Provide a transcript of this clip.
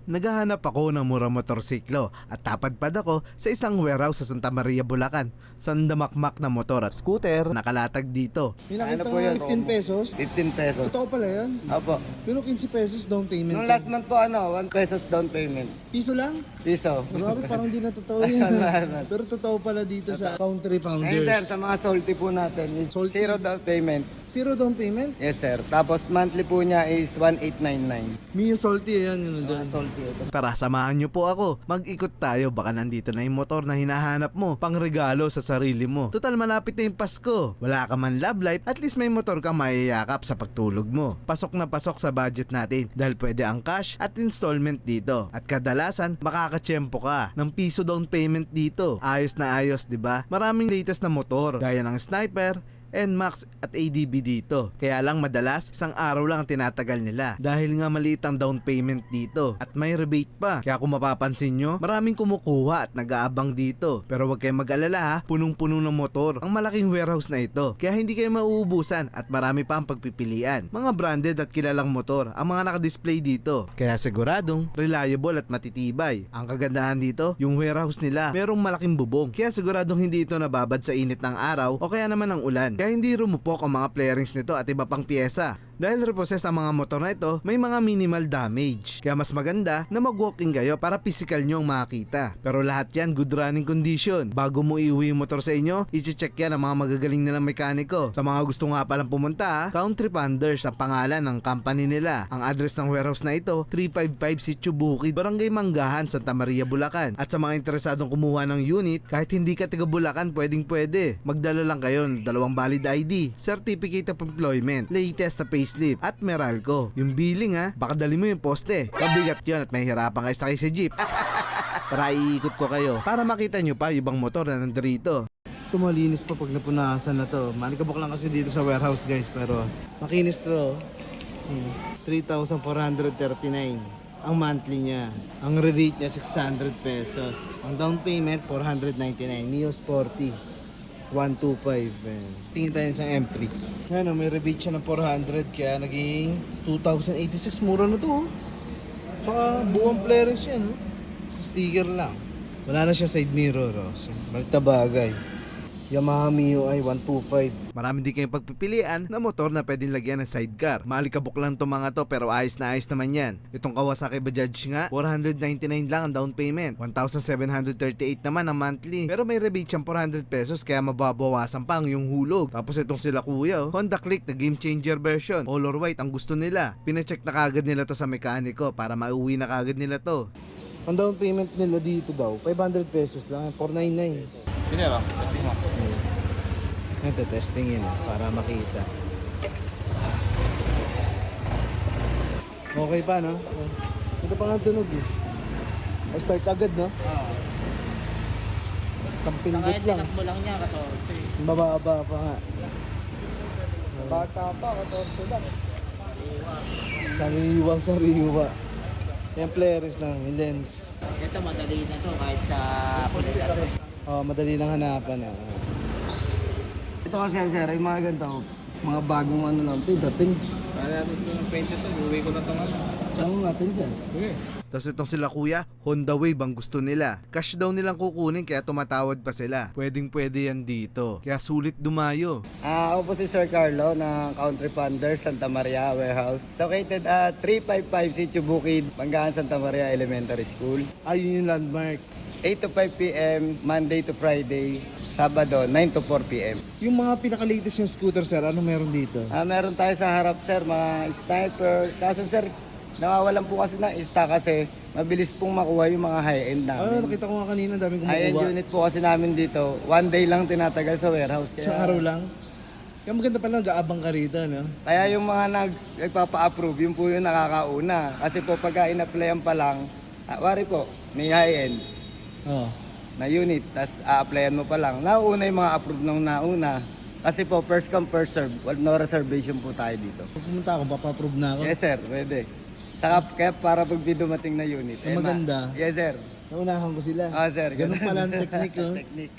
Naghahanap ako ng murang motorsiklo at tapadpad ako sa isang warehouse sa Santa Maria, Bulacan. Sandamakmak na motor at scooter nakalatag dito. May nakita Ano po ko yun? 15 pesos. 15 pesos. Totoo pala yan. Opo. Pero 15 pesos down payment. Nung last month po 1 pesos down payment. Piso lang? Piso. Grabe, parang di na totoo Ay, yun. salamat. Pero totoo pala dito sa Country Ngayon sir, Founders. sa mga salty po natin, is Salty? zero down payment. Zero down payment? Yes sir. Tapos monthly po niya is 1899. Mio Salty yan, yun doon. Salty ito. Tara, samahan niyo po ako. Mag-ikot tayo, baka nandito na yung motor na hinahanap mo, pang regalo sa sarili mo. Total malapit na yung Pasko. Wala ka man love life, at least may motor kang mayayakap sa pagtulog mo. Pasok na pasok sa budget natin dahil pwede ang cash at installment dito. At kadalasan, makakatsyempo ka ng piso down payment dito. Ayos na ayos, 'di ba? Maraming latest na motor, gaya ng Sniper, NMAX at ADB dito. Kaya lang madalas, isang araw lang ang tinatagal nila dahil nga maliit ang down payment dito at may rebate pa. Kaya kung mapapansin nyo, maraming kumukuha at nag-aabang dito. Pero huwag kayong mag-alala ha, punong-puno ng motor ang malaking warehouse na ito. Kaya hindi kayo mauubusan at marami pa ang pagpipilian. Mga branded at kilalang motor ang mga nakadisplay dito. Kaya siguradong reliable at matitibay. Ang kagandahan dito, yung warehouse nila merong malaking bubong. Kaya siguradong hindi ito nababad sa init ng araw o kaya naman ng ulan. Kaya hindi rumupok ang mga flarings nito at iba pang piyesa. Dahil repossess ang mga motor na ito, may mga minimal damage. Kaya mas maganda na mag-walking kayo para physical nyo ang makita. Pero lahat yan good running condition. Bago mo iuwi yung motor sa inyo, i-check yan ang mga magagaling nilang mekaniko. Sa mga gusto nga palang pumunta, Country Founders ang pangalan ng company nila. Ang address ng warehouse na ito, 355 Sitio Bukid, Barangay Manggahan, Santa Maria, Bulacan. At sa mga interesadong kumuha ng unit, kahit hindi ka taga Bulacan, pwede. Magdala lang kayo ng 2 valid ID, Certificate of Employment, latest na payslip, at Meralco. Yung billing ha, baka dali mo yung poste. Mabigat yun at mahihirapan kayo sakay sa jeep. Para iikot ko kayo, para makita nyo pa yung ibang motor na nandito. Ito malinis pa pag napunasan na to. Malikabok lang kasi dito sa warehouse guys, pero makinis to. 3,439 ang monthly niya. Ang rebate niya 600 pesos. Ang down payment 499. Neo Sporty 125. Tingin tayo sa M3. Yan, may rebate siya ng 400 kaya naging 2,086. Mura na to. Saka buwang flares yan. Sticker lang. Wala na siya side mirror. So, balik na bagay. Yamaha Mio i 125. Marami din kayong pagpipilian na motor na pwedeng lagyan ng sidecar. Malikabok lang itong mga to pero ayos na ayos naman yan. Itong Kawasaki Bajaj nga, 499 lang ang down payment. 1,738 naman ang monthly. Pero may rebate siyang 400 pesos kaya mababawasan pa ang yung hulog. Tapos itong sila kuya, Honda Click na game changer version. Color white ang gusto nila. Pinacheck na kagad nila to sa mekaniko para mauwi na kagad nila to. Ang down payment nila dito daw, 500 pesos lang, 499. Sino ba? Testing mo. Ito, testingin para makita. Okay pa, no? Ito pa nga tunog eh. Ay, start agad, no? Oo. Isang pindot Kaya lang. tinakbo lang niya, 14. Bababa pa nga. Bata pa, 14 lang. Sariwa. Yung flares lang, yung lens. Ito madali na to kahit sa pilitan. Oh, madali lang hanapan. Ito kasi sir, yung mga ganito, mga bagong ano lang ito, dating. Kaya ito yung pension to, uwi ko na ito nga. Ano natin sir? Sige. Tapos itong sila kuya, Honda Wave ang gusto nila. Cash daw nilang kukunin kaya tumatawad pa sila. Pwede yan dito. Kaya sulit dumayo. Ako po si Sir Carlo ng Country Founders, Santa Maria Warehouse. Located at 355 Sitio Bukid, Manggahan, Santa Maria Elementary School. Ayun yung landmark. 8 to 5 p.m. Monday to Friday. Sabado, 9 to 4 p.m. Yung mga pinaka-latest yung scooter, sir, ano meron dito? Meron tayo sa harap sir, mga sniper. Kaso sir, nawawalan po kasi ng stock kasi mabilis pong makuha yung mga high-end namin. Nakita ko nga kanina, daming High-end kumukuha. unit po kasi namin dito. One day lang tinatagal sa warehouse. Isang araw lang. Kaya maganda pala, nag-aabang ka rito, no? Kaya yung mga nagpapa-approve, yun po yung nakakauna. Kasi po pagka in-applyan pa lang, wari po, may high-end Oo. na unit, tapos a-applyan mo pa lang. Nauna yung mga approve nung nauna. Kasi po, first come, first serve. No reservation po tayo dito. Pag pumunta ako, papaprove na ako. Yes sir, pwede. Saka kaya para pag may dumating na unit. Ang maganda. Yes sir. Naunahan ko sila. Ah sir, Ganun pala ang technique, oh. Technique.